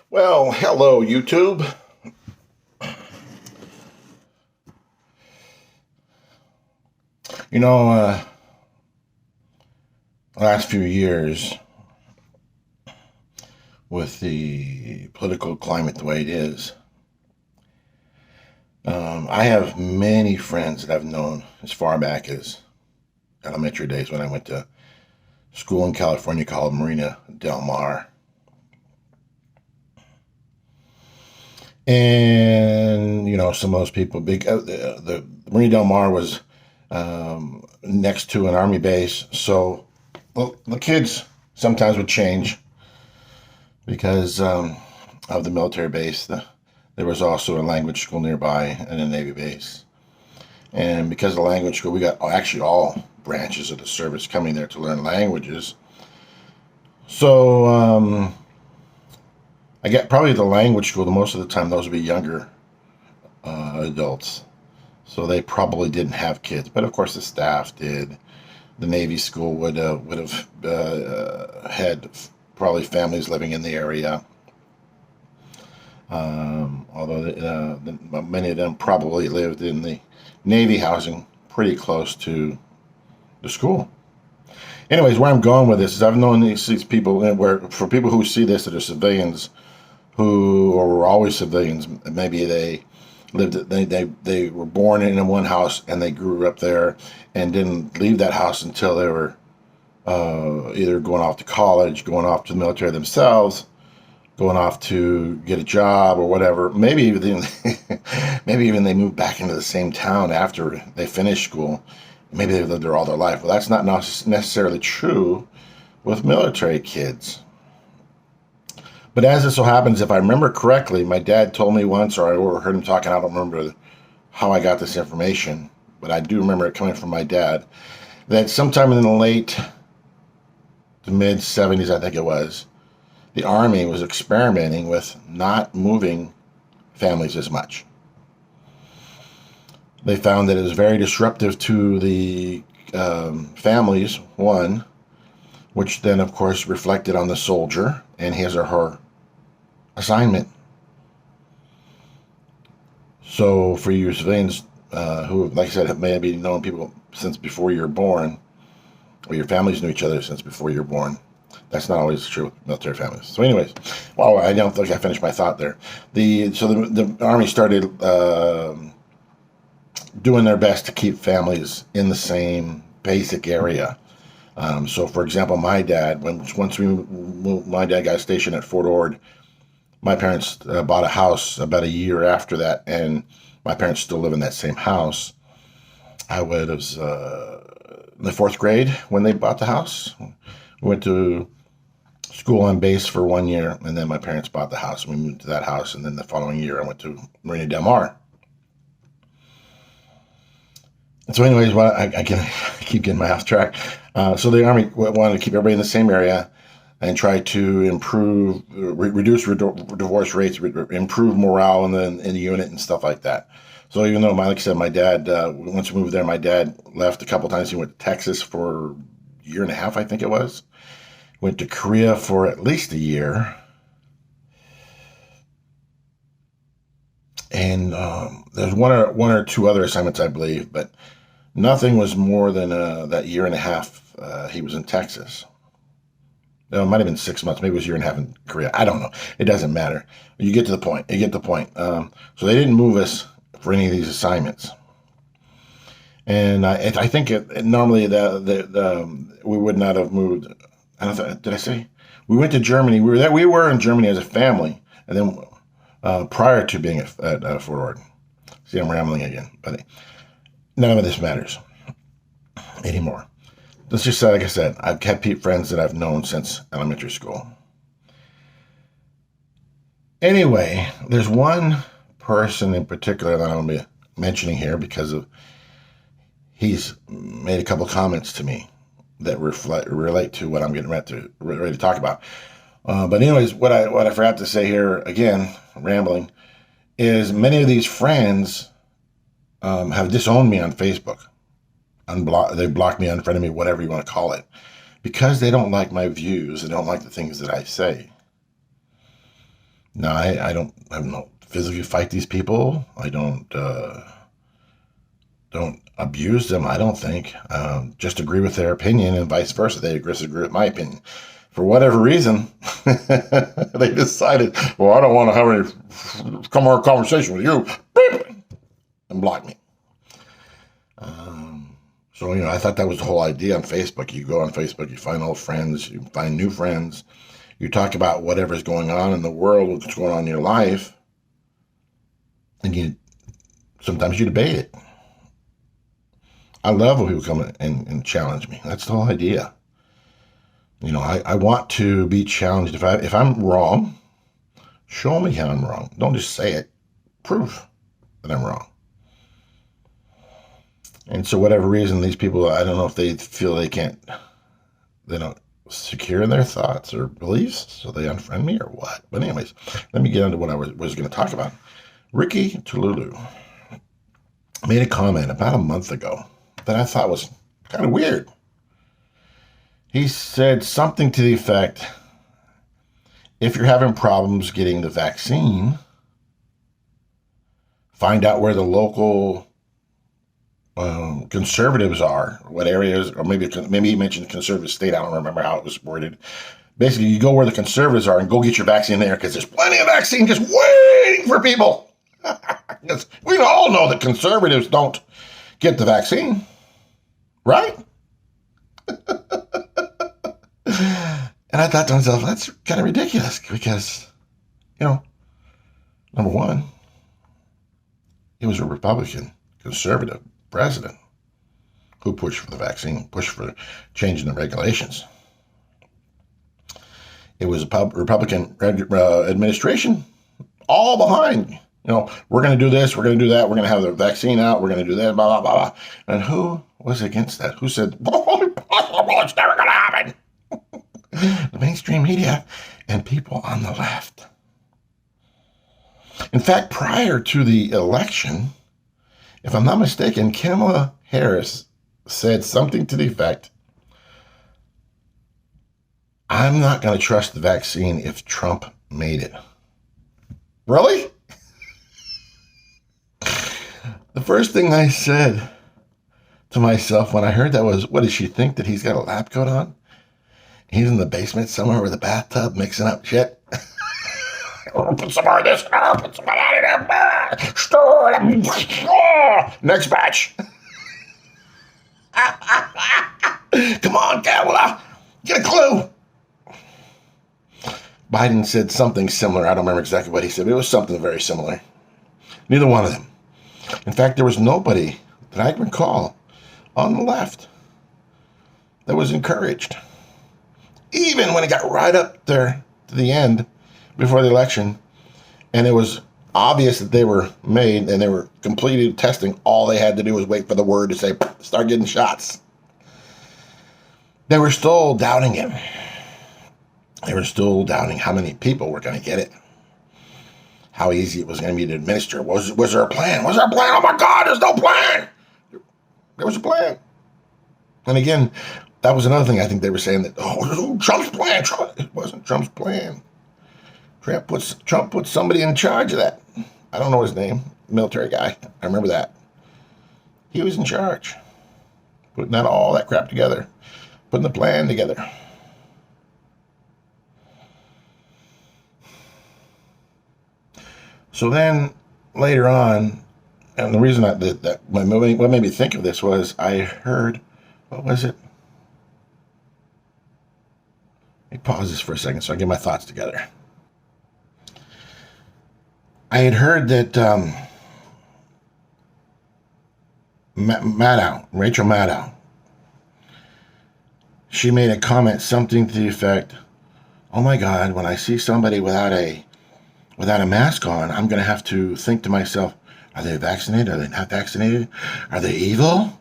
Well, hello, YouTube. You know, last few years, with the political climate the way it is, I have many friends that I've known as far back as elementary days when I went to school in California called Marina Del Mar. And, some of those people, the Marina Del Mar was next to an army base. So the kids sometimes would change because of the military base. There was also a language school nearby and a Navy base. And because of the language school, we got actually all branches of the service coming there to learn languages. So I get probably the language school, most of the time those would be younger adults. So they probably didn't have kids. But of course the staff did. The Navy school would have had probably families living in the area. Although many of them probably lived in the Navy housing pretty close to the school. Anyways, where I'm going with this is I've known these people, where for people who see this that are civilians who were always civilians, maybe they were born in one house and they grew up there and didn't leave that house until they were either going off to college, going off to the military themselves, going off to get a job or whatever. Maybe even they moved back into the same town after they finished school. Maybe they lived there all their life. Well, that's not necessarily true with military kids. But as it so happens, if I remember correctly, my dad told me once, or I overheard him talking, I don't remember how I got this information, but I do remember it coming from my dad, that sometime in the late to mid 70s, I think it was, the Army was experimenting with not moving families as much. They found that it was very disruptive to the families, one, which then, of course, reflected on the soldier and his or her assignment. So for you civilians who, like I said, have maybe known people since before you're born, or your families knew each other since before you're born, that's not always true with military families. So anyways, well, I don't think I finished my thought there. The Army started doing their best to keep families in the same basic area. So, for example, my dad, my dad got stationed at Fort Ord, my parents bought a house about a year after that, and my parents still live in that same house. I was in the fourth grade when they bought the house. We went to school on base for 1 year, and then my parents bought the house, and we moved to that house, and then the following year I went to Marina Del Mar. And so anyways, I keep getting my off track. So the Army wanted to keep everybody in the same area and try to improve, reduce divorce rates, improve morale in the unit and stuff like that. So even though, like I said, my dad, once we moved there, my dad left a couple times. He went to Texas for a year and a half, I think it was. Went to Korea for at least a year. And there's one or two other assignments, I believe, but nothing was more than that year and a half he was in Texas. No, it might have been 6 months. Maybe it was a year and a half in Korea. I don't know. It doesn't matter. You get to the point. So they didn't move us for any of these assignments. And I think normally we would not have moved. I don't know. Did I say? We went to Germany. We were there. We were in Germany as a family, and then prior to being at Fort Ord. See, I'm rambling again, but none of this matters anymore. Let's just say, like I said, I've kept friends that I've known since elementary school. Anyway, there's one person in particular that I'm going to be mentioning here because he's made a couple comments to me that relate to what I'm getting ready to talk about. But anyways, what I forgot to say here, again, rambling, is many of these friends have disowned me on Facebook. They blocked me, unfriended me, whatever you want to call it, because they don't like my views. They don't like the things that I say. No, I don't physically fight these people. I don't abuse them. I don't think. Just agree with their opinion, and vice versa. They disagree with my opinion. For whatever reason, they decided, well, I don't want to have any conversation with you, and block me. So, I thought that was the whole idea on Facebook. You go on Facebook, you find old friends, you find new friends, you talk about whatever's going on in the world, what's going on in your life, and sometimes you debate it. I love when people come and challenge me. That's the whole idea. I want to be challenged. If I'm wrong, show me how I'm wrong. Don't just say it. Prove that I'm wrong. And so whatever reason, these people, I don't know if they feel they don't secure in their thoughts or beliefs, so they unfriend me or what. But anyways, let me get into what I was going to talk about. Ricky Tululu made a comment about a month ago that I thought was kind of weird. He said something to the effect, if you're having problems getting the vaccine, find out where the local conservatives are, what areas, or maybe he mentioned conservative state. I don't remember how it was worded. Basically, you go where the conservatives are and go get your vaccine there because there's plenty of vaccine just waiting for people. We all know that conservatives don't get the vaccine, right? And I thought to myself, that's kind of ridiculous because, number one, he was a Republican conservative president who pushed for the vaccine, pushed for changing the regulations. It was a Republican administration all behind. We're going to do this, we're going to do that, we're going to have the vaccine out, we're going to do that, blah, blah, blah, blah. And who was against that? Who said, it's never going to happen? The mainstream media and people on the left. In fact, prior to the election, if I'm not mistaken, Kamala Harris said something to the effect, I'm not going to trust the vaccine if Trump made it. Really? The first thing I said to myself when I heard that was, what does she think, that he's got a lab coat on? He's in the basement somewhere with a bathtub mixing up shit. Put some more of this, put some of that in there. Next batch. Come on, Kamala, get a clue. Biden said something similar. I don't remember exactly what he said, but it was something very similar. Neither one of them. In fact, there was nobody that I can recall on the left that was encouraged. Even when it got right up there to the end before the election, and it was obvious that they were made and they were completed testing, all they had to do was wait for the word to say, start getting shots. They were still doubting him. They were still doubting how many people were going to get it, how easy it was going to be to administer. Was there a plan? Was there a plan? Oh my God, there's no plan. There was a plan. And again, that was another thing I think they were saying, that, Trump's plan. It wasn't Trump's plan. Trump put somebody in charge of that. I don't know his name, military guy. I remember that. He was in charge, putting all that crap together, putting the plan together. So then later on, and the reason what made me think of this was I heard, what was it? Let me pause this for a second so I get my thoughts together. I had heard that Rachel Maddow, she made a comment, something to the effect, oh my God, when I see somebody without a mask on, I'm going to have to think to myself, are they vaccinated? Are they not vaccinated? Are they evil?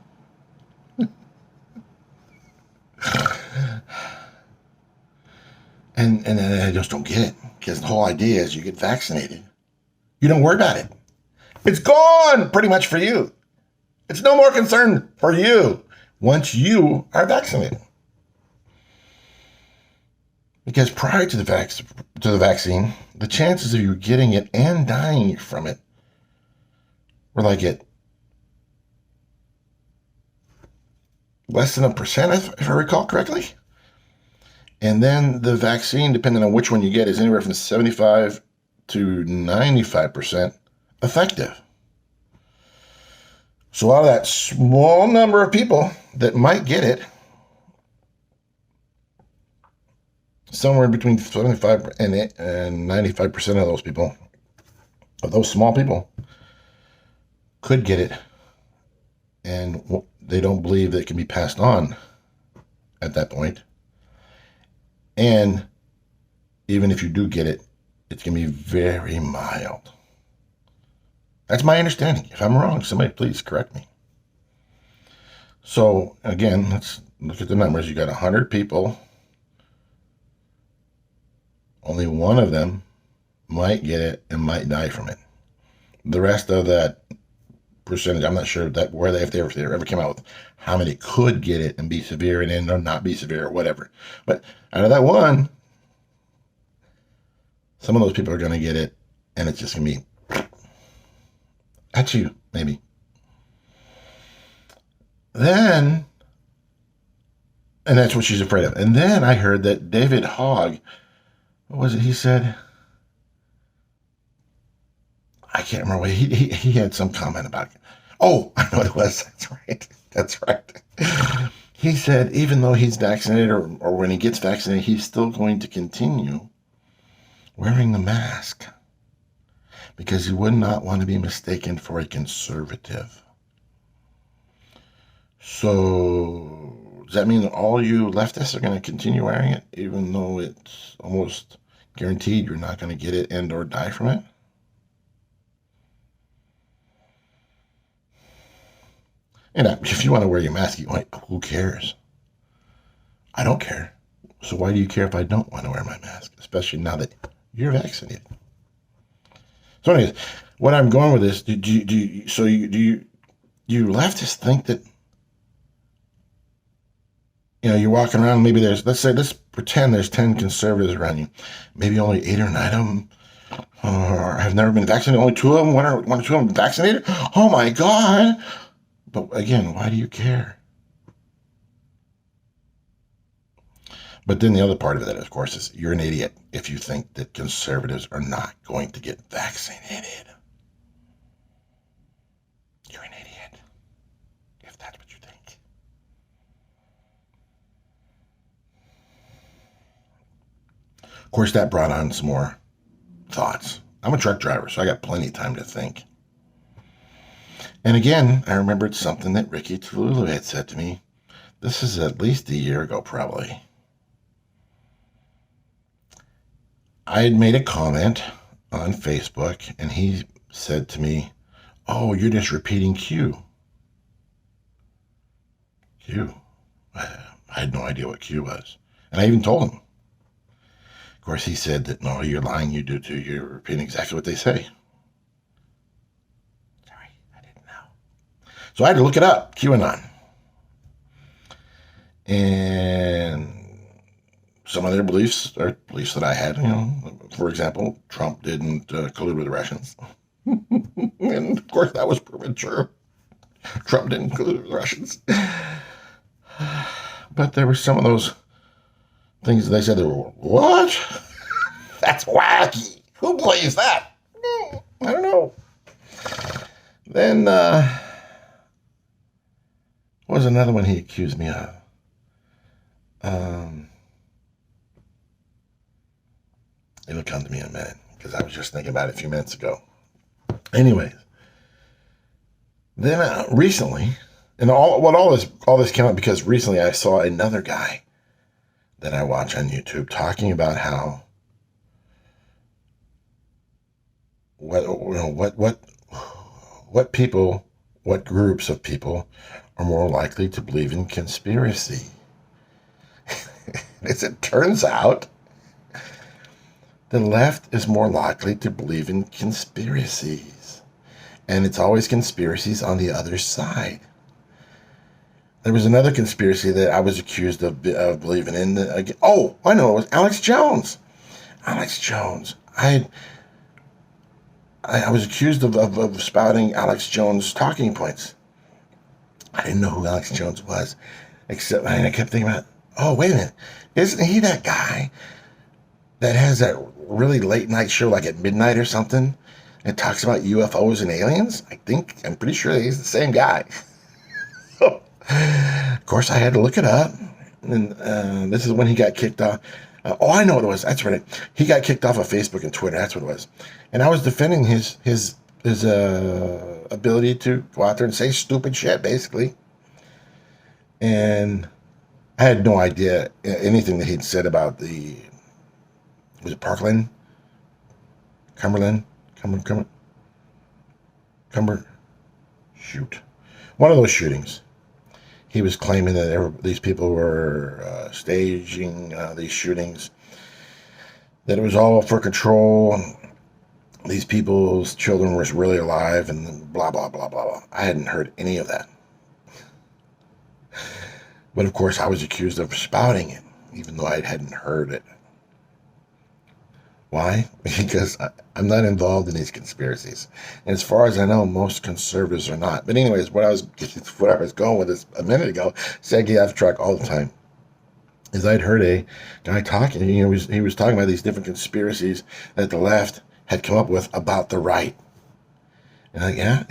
And I just don't get it, because the whole idea is you get vaccinated. You don't worry about it. It's gone pretty much for you. It's no more concern for you once you are vaccinated. Because prior to the vaccine, the chances of you getting it and dying from it were like at less than 1%, if I recall correctly. And then the vaccine, depending on which one you get, is anywhere from 75 to 95% effective. So out of that small number of people that might get it, somewhere between 75 and 95% of those people, of those small people, could get it. And they don't believe that it can be passed on at that point. And even if you do get it, it's going to be very mild. That's my understanding. If I'm wrong, somebody please correct me. So again, let's look at the numbers. You got 100 people. Only one of them might get it and might die from it. The rest of that percentage, I'm not sure that where if they ever came out with how many could get it and be severe and then or not be severe or whatever. But out of that one, some of those people are going to get it, and it's just going to be at you, maybe. Then, and that's what she's afraid of. And then I heard that David Hogg, what was it he said? I can't remember what he had some comment about it. Oh, I know what it was. That's right. That's right. He said even though he's vaccinated or when he gets vaccinated, he's still going to continue wearing the mask because he would not want to be mistaken for a conservative. So does that mean that all you leftists are going to continue wearing it even though it's almost guaranteed you're not going to get it and or die from it? And if you want to wear your mask, who cares? I don't care. So why do you care if I don't want to wear my mask, especially now that you're vaccinated? So anyways, what I'm going with this, do you leftists think that, you're walking around, maybe let's pretend there's 10 conservatives around you. Maybe only 8 or 9 of them have never been vaccinated. Only 2 of them, one or 2 of them vaccinated. Oh my God. But again, why do you care? But then the other part of that, of course, is you're an idiot if you think that conservatives are not going to get vaccinated. You're an idiot if that's what you think. Of course, that brought on some more thoughts. I'm a truck driver, so I got plenty of time to think. And again, I remembered something that Ricky Tululu had said to me. This is at least a year ago, probably. I had made a comment on Facebook, and he said to me, "Oh, you're just repeating Q." Q. I had no idea what Q was. And I even told him. Of course, he said that, no, you're lying, you do too. You're repeating exactly what they say. So I had to look it up, QAnon. And some of their beliefs are beliefs that I had, For example, Trump didn't collude with the Russians. And of course that was proven true. Trump didn't collude with the Russians. But there were some of those things that they said, what? That's wacky. Who believes that? I don't know. Then, what was another one he accused me of? It'll come to me in a minute because I was just thinking about it a few minutes ago. Anyways, then recently, and all this came up because recently I saw another guy that I watch on YouTube talking about how what groups of people are more likely to believe in conspiracy. As it turns out, the left is more likely to believe in conspiracies. And it's always conspiracies on the other side. There was another conspiracy that I was accused of believing in. I know, it was Alex Jones. Alex Jones. I was accused of spouting Alex Jones talking points. I didn't know who Alex Jones was, except I kept thinking about, oh, wait a minute. Isn't he that guy that has that really late night show like at midnight or something and talks about UFOs and aliens? I'm pretty sure he's the same guy. So, of course, I had to look it up. And this is when he got kicked off. I know what it was. That's right. He got kicked off of Facebook and Twitter. That's what it was. And I was defending his ability to go out there and say stupid shit, basically. And I had no idea anything that he'd said about was it Parkland? Cumberland? Shoot. One of those shootings. He was claiming that these people were staging these shootings, that it was all for control. These people's children were really alive and blah, blah, blah, blah, blah. I hadn't heard any of that. But of course, I was accused of spouting it, even though I hadn't heard it. Why? Because I'm not involved in these conspiracies. And as far as I know, most conservatives are not. But anyways, what I was going with this a minute ago, said get off track all the time, is I'd heard a guy talking, he was talking about these different conspiracies that the left had come up with about the right. And yep.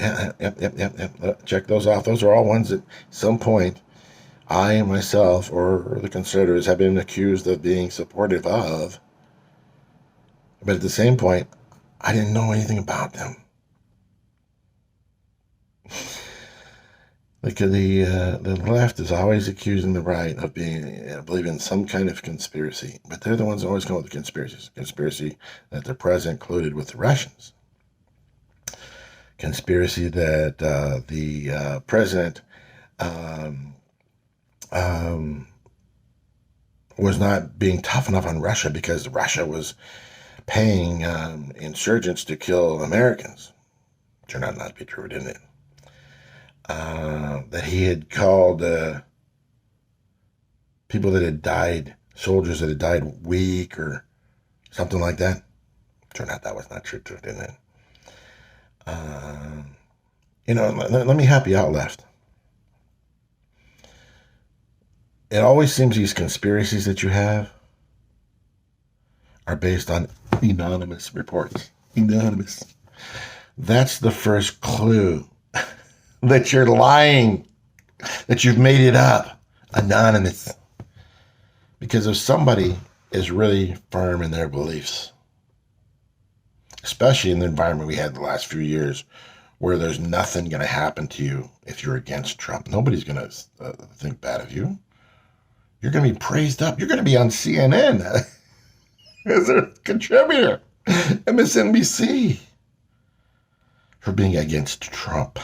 Check those off. Those are all ones that at some point I myself or the conservatives have been accused of being supportive of. But at the same point, I didn't know anything about them. Because the left is always accusing the right of believing in some kind of conspiracy. But they're the ones that always come up with the conspiracies. Conspiracy that the president colluded with the Russians. Conspiracy that the president was not being tough enough on Russia because Russia was paying insurgents to kill Americans. Turned out not to be true, didn't it? That he had called people that had died, soldiers that had died weak or something like that. Turned out that was not true, didn't it? Let me help you out, left. It always seems these conspiracies that you have are based on anonymous reports. Anonymous. That's the first clue that you're lying, that you've made it up. Anonymous. Because if somebody is really firm in their beliefs, especially in the environment we had the last few years, where there's nothing going to happen to you if you're against Trump. Nobody's going to think bad of you. You're going to be praised up. You're going to be on CNN as a contributor, MSNBC, for being against Trump.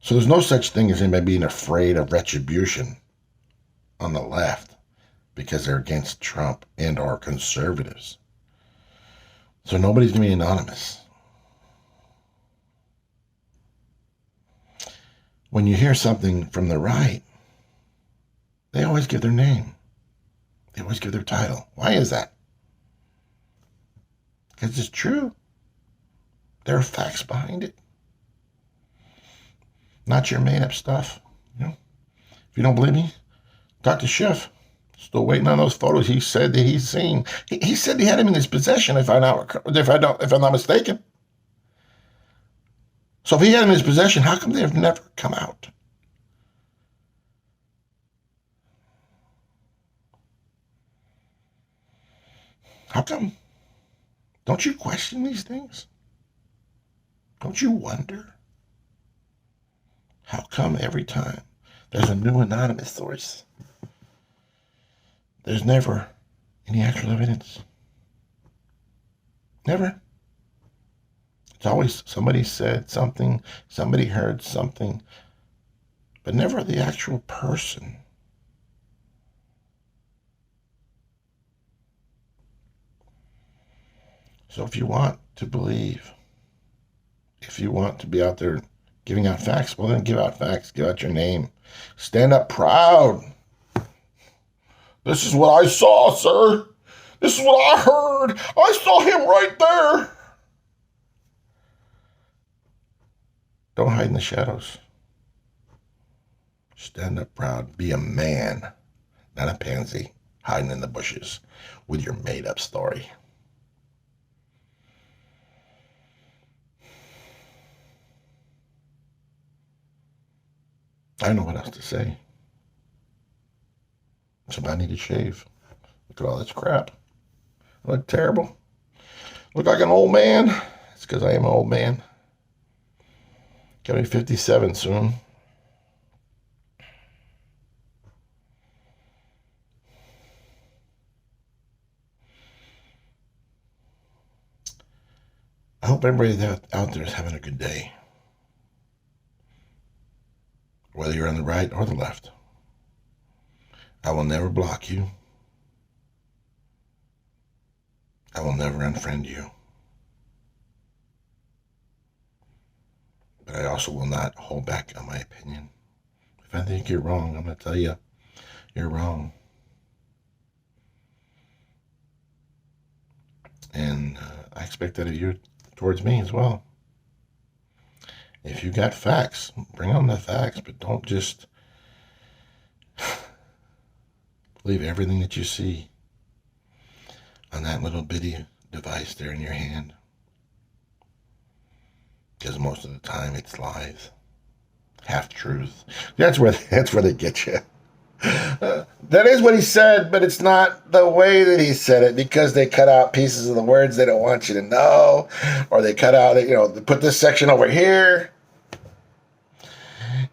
So there's no such thing as anybody being afraid of retribution on the left because they're against Trump and or conservatives. So nobody's going to be anonymous. When you hear something from the right, they always give their name. They always give their title. Why is that? Because it's true. There are facts behind it. Not your made-up stuff. If you don't believe me, talk to Schiff. Still waiting on those photos he said that he's seen. He said he had him in his possession, if I'm not mistaken. So if he had him in his possession, how come they've never come out? How come? Don't you question these things? Don't you wonder? How come every time there's a new anonymous source, there's never any actual evidence? Never. It's always somebody said something, somebody heard something, but never the actual person. So if you want to believe, if you want to be out there giving out facts, well then give out facts, give out your name. Stand up proud. This is what I saw, sir. This is what I heard. I saw him right there. Don't hide in the shadows. Stand up proud. Be a man, not a pansy hiding in the bushes with your made-up story. I don't know what else to say. Somebody need to shave. Look at all this crap. I look terrible. Look like an old man. It's because I am an old man. Got to be 57 soon. I hope everybody out there is having a good day. Whether you're on the right or the left. I will never block you. I will never unfriend you. But I also will not hold back on my opinion. If I think you're wrong, I'm going to tell you, you're wrong. And I expect that of you towards me as well. If you got facts, bring on the facts, but don't just believe everything that you see on that little bitty device there in your hand. Because most of the time it's lies, half truth. That's where they get you. That is what he said, but it's not the way that he said it, because they cut out pieces of the words they don't want you to know, or they cut out, they put this section over here.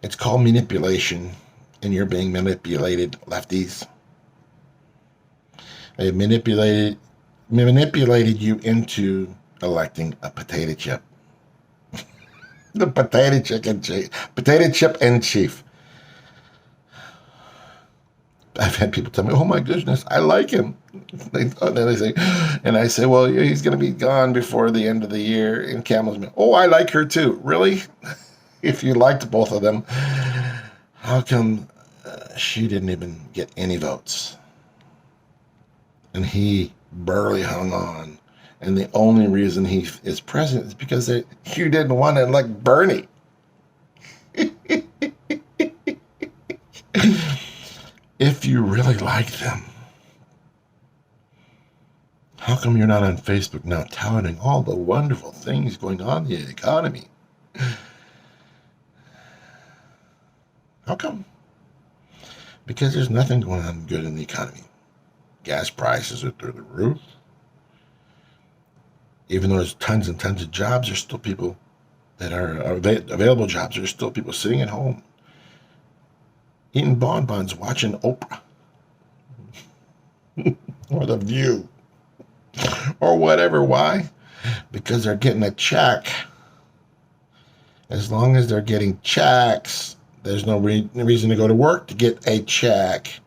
It's called manipulation, and you're being manipulated, lefties. They manipulated you into electing a potato chip. The potato chip and chief. I've had people tell me, "Oh my goodness, I like him." Then they say, and I say, "Well, he's going to be gone before the end of the year." And Camel's me, "Oh, I like her too." Really? If you liked both of them, how come she didn't even get any votes? And he barely hung on. And the only reason he is president is because you didn't want to elect Bernie. If you really like them, how come you're not on Facebook now touting all the wonderful things going on in the economy? How come? Because there's nothing going on good in the economy. Gas prices are through the roof. Even though there's tons and tons of jobs, there's still people that are available jobs. There's still people sitting at home eating bonbons, watching Oprah or The View or whatever. Why? Because they're getting a check. As long as they're getting checks, there's no reason to go to work to get a check.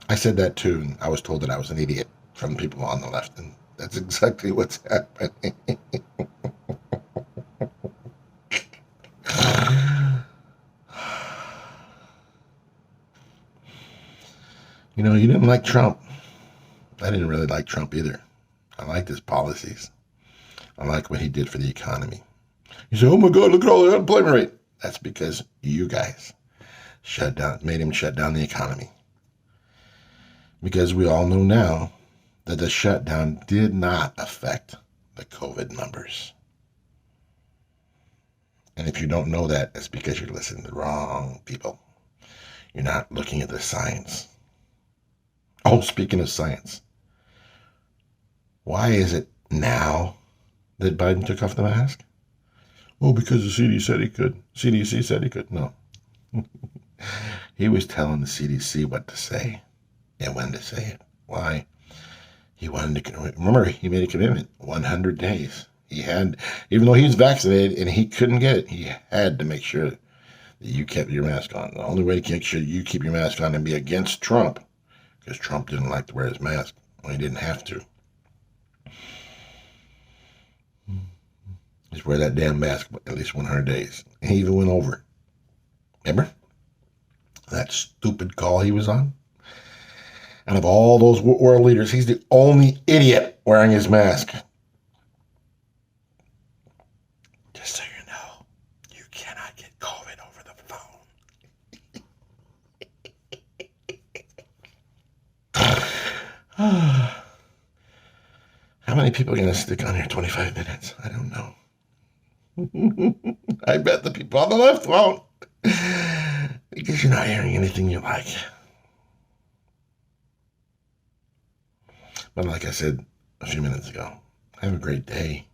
I said that too, and I was told that I was an idiot from people on the left, and that's exactly what's happening. You didn't like Trump. I didn't really like Trump either. I liked his policies. I like what he did for the economy. You say, "Oh my God, look at all the unemployment rate." That's because you guys made him shut down the economy. Because we all know now that the shutdown did not affect the COVID numbers. And if you don't know that, it's because you're listening to the wrong people. You're not looking at the science. Oh, speaking of science, why is it now that Biden took off the mask? Oh, because the CDC said he could. CDC said he could. No. He was telling the CDC what to say and when to say it. Why? He wanted to, remember, he made a commitment, 100 days. He had, even though he was vaccinated and he couldn't get it, he had to make sure that you kept your mask on. The only way to make sure you keep your mask on and be against Trump, because Trump didn't like to wear his mask when he didn't have to. Just wear that damn mask at least 100 days. And he even went over. Remember? That stupid call he was on? Out of all those world leaders, he's the only idiot wearing his mask. Just so you know, you cannot get COVID over the phone. How many people are going to stick on here 25 minutes? I don't know. I bet the people on the left won't. Because you're not hearing anything you like. But like I said a few minutes ago, have a great day.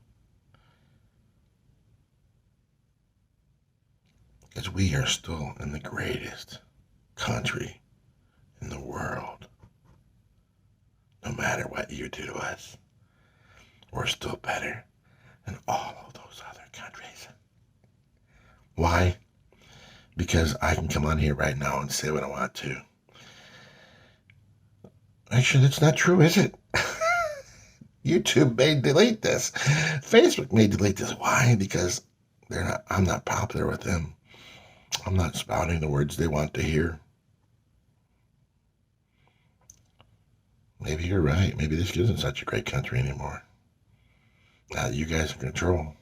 Because we are still in the greatest country in the world. No matter what you do to us, we're still better than all of those other countries. Why? Because I can come on here right now and say what I want to. Actually, that's not true, is it? YouTube may delete this. Facebook may delete this. Why? Because I'm not popular with them. I'm not spouting the words they want to hear. Maybe you're right. Maybe this isn't such a great country anymore. Now you guys are in control.